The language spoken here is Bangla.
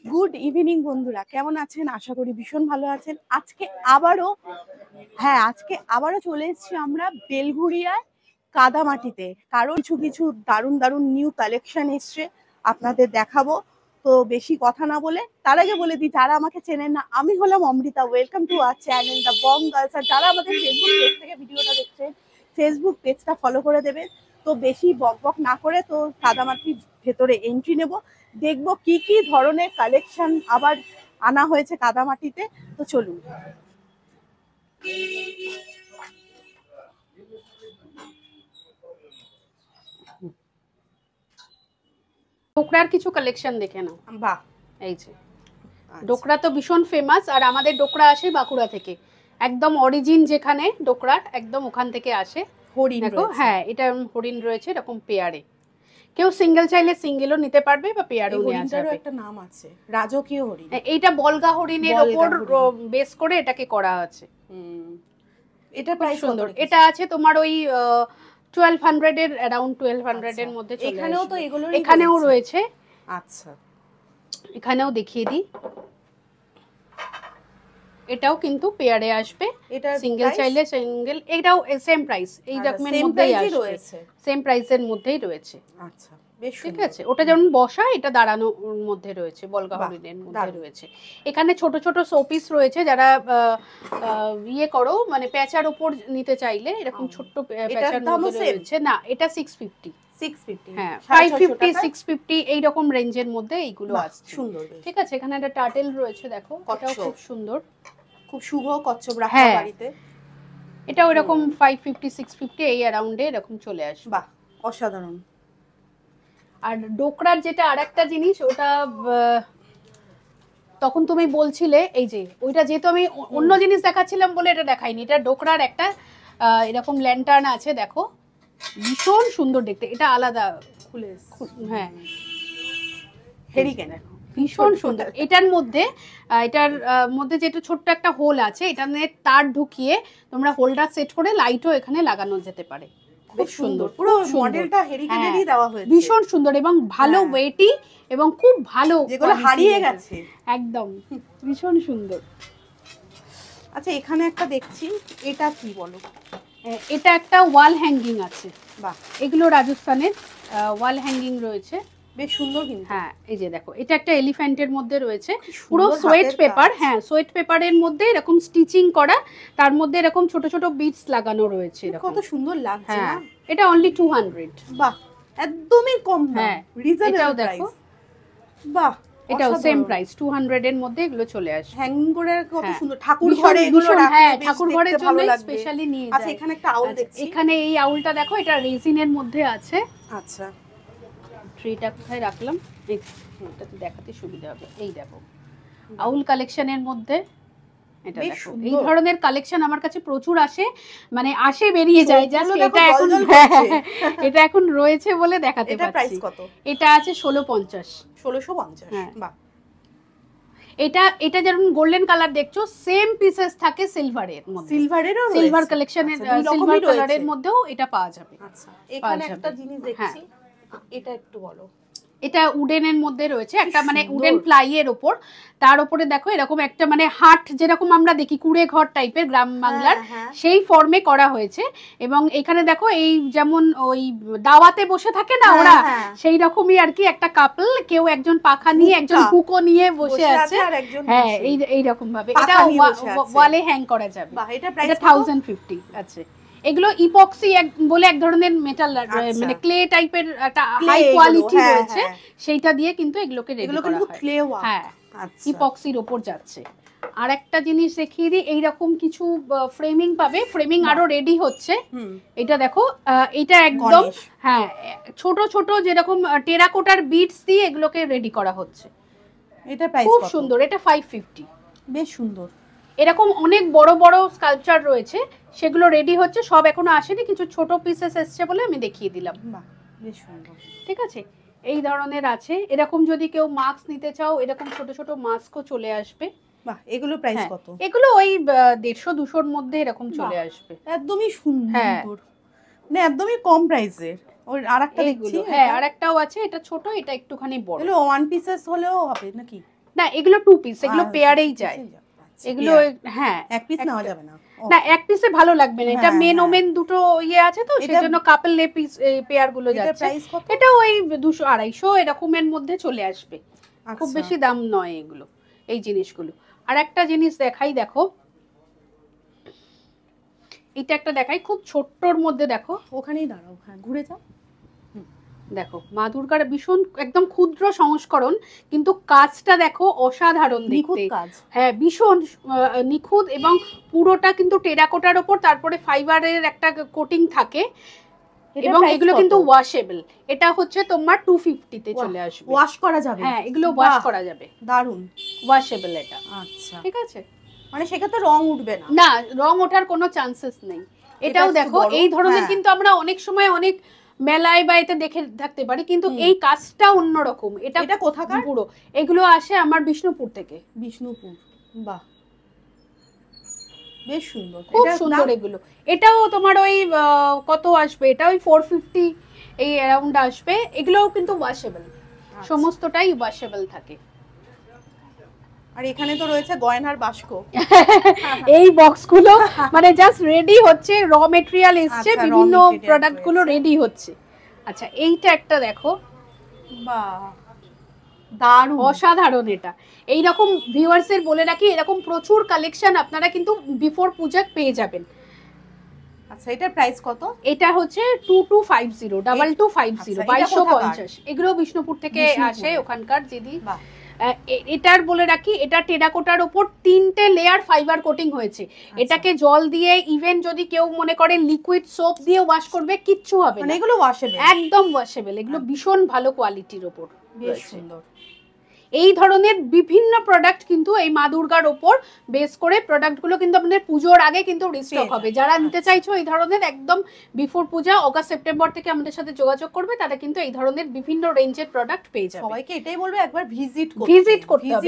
গুড ইভিনিং বন্ধুরা, কেমন আছেন? আশা করি ভীষণ ভালো আছেন। আজকে আবারও চলে এসেছি আমরা বেলঘুরিয়ায় কাদামাটিতে, কারণ কিছু কিছু দারুণ দারুণ নিউ কালেকশন এসছে, আপনাদের দেখাবো। তো বেশি কথা না বলে তার আগে বলে দিই, যারা আমাকে চেনেন না, আমি হলাম Amrita. Welcome to our channel the Bong girls. আর যারা আমাদের ফেসবুক পেজ থেকে ভিডিওটা দেখছেন, ফেসবুক পেজটা ফলো করে দেবেন। তো বেশি বক বক না করে তো কাদামাটির ভেতরে এন্ট্রি নেব, দেখবো কি কি ধরনের কালেকশন আবার আনা হয়েছে কাদামাটিতে। তো চলুন। ডোকরার কিছু কালেকশন দেখে নাও। বাহ, এই যে ডোকরা তো ভীষণ ফেমাস, আর আমাদের ডোকরা আসে বাঁকুড়া থেকে, একদম অরিজিন যেখানে ডোকরার একদম ওখান থেকে আসে। হরিণ দেখো, রয়েছে। হ্যাঁ, এটা হরিণ রয়েছে এরকম পেয়ারে। কেউ সিঙ্গেল চাইলে সিঙ্গেলও নিতে পারবে বা পেয়ারও নেওয়া যাবে। একটা নাম আছে, রাজকীয় হরিণ। এইটা বলগা হরিণের উপর বেস করে এটাকে করা আছে। এটা প্রাইস সুন্দর। এটা আছে তোমার ওই 1200 এর অ্যারাউন্ড 1200 এর মধ্যে চলে আসবে। এখানেও তো এখানেও রয়েছে। আচ্ছা, এখানেও দেখিয়ে দিই, এটাও কিন্তু পেয়ারে আসবে। এটা সিঙ্গেল চাইলে সিঙ্গেল, এটাও সেম প্রাইস, এই রকমের মধ্যেই আসবে, সেম প্রাইসের মধ্যেই রয়েছে। আচ্ছা, বেশ ঠিক আছে। ওটা যেমন বসা, এটা দাঁড়ানোর মধ্যে রয়েছে, বলগা হরিণের মধ্যে রয়েছে। এখানে ছোট ছোট শোপিস রয়েছে, যারা ইয়ে করো মানে প্যাচার উপর নিতে চাইলে এরকম ছোট্ট প্যাচার মধ্যে রয়েছে। না, এটা 650, হ্যাঁ 550 650 এই রকম রেঞ্জের মধ্যে এইগুলো আছে। সুন্দর, ঠিক আছে। এখানে একটা টার্টেল রয়েছে, দেখো, এটাও খুব সুন্দর, খুব শুভ কচ্ছপ রাখা বাড়িতে। এটা ওইরকম 550 650 এই অ্যারাউন্ডে এরকম চলে আসবে। বাহ, অসাধারণ। আর ডোকরার যেটা আরেকটা জিনিস, ওটা তখন তুমি বলছিলে, এই যে ওইটা যেহেতু আমি অন্য জিনিস দেখাচ্ছিলাম বলে এটা দেখাইনি। এটা ডোকরার একটা এরকম ল্যান্টার্ন আছে, দেখো, ভীষণ সুন্দর দেখতে। এটা আলাদা খুলে, হ্যাঁ, হেরিকেন, ভীষণ সুন্দর। এটার মধ্যে যেটা ছোট্ট একটা হোল আছে, এটা নিয়ে তার ঢুকিয়ে তোমরা হোল্ডার সেট করে লাইটও এখানে লাগানো যেতে পারে। খুব সুন্দর, পুরো মডেলটা হেরিকেনেরই দেওয়া হয়েছে। ভীষণ সুন্দর এবং ভালো ওয়েটি এবং খুব ভালো, যেগুলো হারিয়ে গেছে একদম, ভীষণ সুন্দর। আচ্ছা, এখানে একটা দেখছি, এটা কি বলো? এটা একটা ওয়াল হ্যাঙ্গিং আছে। বাহ, এগুলো রাজস্থানের ওয়াল হ্যাঙ্গিং রয়েছে, বেশ সুন্দর কিন্তু। হ্যাঁ, এই যে দেখো, এটা একটা এলিফ্যান্টের মধ্যে রয়েছে, পুরো সোয়েট পেপার, হ্যাঁ সোয়েট পেপারের মধ্যে এরকম স্টিচিং করা, তার মধ্যে এরকম ছোট ছোট বিটস লাগানো রয়েছে। কত সুন্দর লাগছে না? এটা অনলি 200। বাহ, একদমই কম দাম, হ্যাঁ, রিজনেবল প্রাইস। বাহ, এটাও সেম প্রাইস, 200 এর মধ্যে এগুলো চলে আসে। হ্যাঙ্গিং করে কত সুন্দর, ঠাকুর ঘরে এগুলো রাখলে, হ্যাঁ, ঠাকুর ঘরের জন্য স্পেশালি নিয়ে যায়। আচ্ছা, এখানে একটা আউল দেখছি। এখানে এই আউলটা দেখো, এটা রেজিনের মধ্যে আছে। আচ্ছা, ট্রিটা কোথায় রাখলাম, এটাতে দেখাতে সুবিধা হবে। এই দেখো, আউল কালেকশনের মধ্যে এটা দেখো। এই ধরনের কালেকশন আমার কাছে প্রচুর আসে, মানে আসে বেরিয়ে যায়। জাস্ট এটা এখন রয়েছে বলে দেখাতে পাচ্ছি। এটা প্রাইস কত? এটা আছে 1650। বাহ, এটা যেমন গোল্ডেন কালার দেখছো, সেম পিসেস থাকে সিলভারের মধ্যে, সিলভার কালেকশনের, সিলভার কালারের মধ্যেও এটা পাওয়া যাবে। আচ্ছা, এখানে একটা জিনিস দেখছি, এটা একটু বলো। এটা উডেনের মধ্যে রয়েছে, একটা মানে উডেন প্লাইয়ের উপর, তার উপরে দেখো এরকম একটা মানে হাট, যেরকম আমরা দেখি কুড়ে ঘর টাইপের গ্রাম বাংলার, সেই ফর্মে করা হয়েছে। এবং এখানে দেখো, এই যেমন ওই দাওয়াতে বসে থাকে না ওরা, সেই রকমই আর কি, একটা কাপল, কেউ একজন পাখা নিয়ে, একজন হুকো নিয়ে বসে আছে, হ্যাঁ, এই রকম ভাবে। এটা ওয়ালে হ্যাং করা যাবে। এটা 1050 আছে। এগুলো ইপক্সি বলে এক ধরনের মেটাল, মানে ক্লে টাইপের একটা হাই কোয়ালিটি রয়েছে, সেইটা দিয়ে কিন্তু এগুলোকে রেডি করা হয়। হ্যাঁ, ইপক্সির উপর যাচ্ছে। আর একটা জিনিস দেখিয়ে দিই, এইরকম কিছু ফ্রেমিং পাবে, ফ্রেমিং আরো রেডি হচ্ছে। এটা দেখো, এটা একদম, হ্যাঁ, ছোট ছোট যেরকম টেরাকোটার বিটস দিয়ে এগুলোকে রেডি করা হচ্ছে। এটা প্রাইস খুব সুন্দর, এটা 550। বেশ সুন্দর। এরকম অনেক বড় বড় স্কাল্পচার রয়েছে, সেগুলো রেডি হচ্ছে, সব এখনো আসেনি, কিছু ছোট পিসেস এসছে বলে আমি দেখিয়ে দিলাম। বাহ, বেশ সুন্দর। ঠিক আছে, এই ধরনের আছে। এরকম যদি কেউ মাস্ক নিতে চাও, এরকম ছোট ছোট মাস্কও চলে আসবে। বাহ, এগুলো প্রাইস কত? এগুলো ওই 150-200 এর মধ্যে এরকম চলে আসবে। একদমই সুন্দর, না একদমই কম প্রাইসের। ওই আরেকটা দেখছি, হ্যাঁ, আরেকটাও আছে, এটা ছোট, এটা একটুখানি বড়। এগুলো ওয়ান পিসেস হলেও হবে নাকি? না এগুলো 2 পিস, এগুলো আর পেয়ারেই piece যায় এই যাবে। আচ্ছা, এগুলো। pair। হ্যাঁ এক পিস নেওয়া যাবে না। ও, না এক পিসে ভালো লাগবে না, এটা হ্যাঁ, মেন হ্যাঁ। ওমেন দুটো ইয়ে আছে তো এটা- সেজন্য কাপল পিস পেয়ার গুলো এটার যাচ্ছে। প্রাইস কত? এটা ওই 200 250 এরকমের মধ্যে চলে আসবে, খুব আচ্ছা। বেশি দাম নয় এগুলো এই জিনিসগুলো। আর একটা জিনিস দেখাই, দেখো এটা একটা দেখাই খুব ছোট্টর মধ্যে, দেখো ওখানেই দাঁড়াও, হ্যাঁ ঘুরে যাও। দেখো মা দুর্গার ভীষণ একদম ক্ষুদ্র সংস্করণ, কিন্তু কাজটা দেখো অসাধারণ নিখুঁত দেখতে। কাজ। হ্যাঁ ভীষণ নিখুঁত, এবং পুরোটা কিন্তু টেরাকোটার ওপর তারপরে ফাইবারের একটা কোটিং থাকে, এবং এগুলো কিন্তু ওয়াশেবল। এটা হচ্ছে তোমার 250 তে চলে আসবে। ওয়াশ করা যাবে? হ্যাঁ এগুলো ওয়াশ করা যাবে, দারুন। ওয়াশেবল এটা। আচ্ছা, ঠিক আছে, মানে সেক্ষেত্রে রং উঠবে না? না রং ওঠার কোনো চান্সেস নেই। এটাও একটু দেখো বড়, এই ধরনের হ্যাঁ। কিন্তু আমরা অনেক সময় অনেক মেলায় বা এতে দেখে থাকতে পারি, কিন্তু এই কাজটা অন্যরকম। এটা এটা কোথাকার? পুরো এগুলো আসে আমার বিষ্ণুপুর থেকে। বিষ্ণুপুর, বাহ বেশ সুন্দর, খুব এটার সুন্দর দাম? এগুলো। এটাও তোমার ওই কত আসবে, এটা ওই 450 এই অ্যারাউন্ড আসবে। এগুলোও কিন্তু ওয়াশেবল, সমস্তটাই ওয়াশেবল থাকে। আর এখানে তো রয়েছে গয়নার বাস্ক। এই বক্সগুলো মানে জাস্ট রেডি হচ্ছে, র মেটেরিয়াল এসছে, আচ্ছা, raw বিভিন্ন material প্রোডাক্ট গুলো রয়েছে। রেডি হচ্ছে। আচ্ছা এইটা একটা দেখো, বাহ দারুণ। অসাধারণ। এটা এইরকম ভিউয়ার্স এর বলে রাখি, এরকম প্রচুর কালেকশন আপনারা কিন্তু বিফোর পূজা পেয়ে যাবেন। আচ্ছা এটার প্রাইস কত? এটা হচ্ছে 2250 2250 আচ্ছা, এটা 2250। এগুলো বিষ্ণুপুর থেকে বিষ্ণুপুর। আসে, ওখানকার দিদি। বাহ এটার বলে রাখি, এটা টেরাকোটার উপর 3টে লেয়ার ফাইবার কোটিং হয়েছে। এটাকে জল দিয়ে, ইভেন যদি কেউ মনে করে লিকুইড সোপ দিয়ে ওয়াশ করবে, কিচ্ছু হবে মানে না, এগুলো ওয়াশেবল? একদম ওয়াশেবল। এগুলো ভীষণ ভালো কোয়ালিটির উপর বেশ রয়েছে। সুন্দর। এই ধরনের বিভিন্ন প্রোডাক্ট কিন্তু এই মা দুর্গার ওপর বেস করে প্রোডাক্টগুলো কিন্তু আপনাদের পুজোর আগে কিন্তু রিস্টক হবে। যারা নিতে চাইছো এই ধরনের একদম বিফোর পূজা, অগাস্ট সেপ্টেম্বর থেকে আমাদের সাথে যোগাযোগ করবে, তারা কিন্তু এই ধরনের বিভিন্ন রেঞ্জের প্রোডাক্ট পেয়ে যাবে। সবাইকে এটাই বলবে একবার ভিজিট ভিজিট করতে হবে।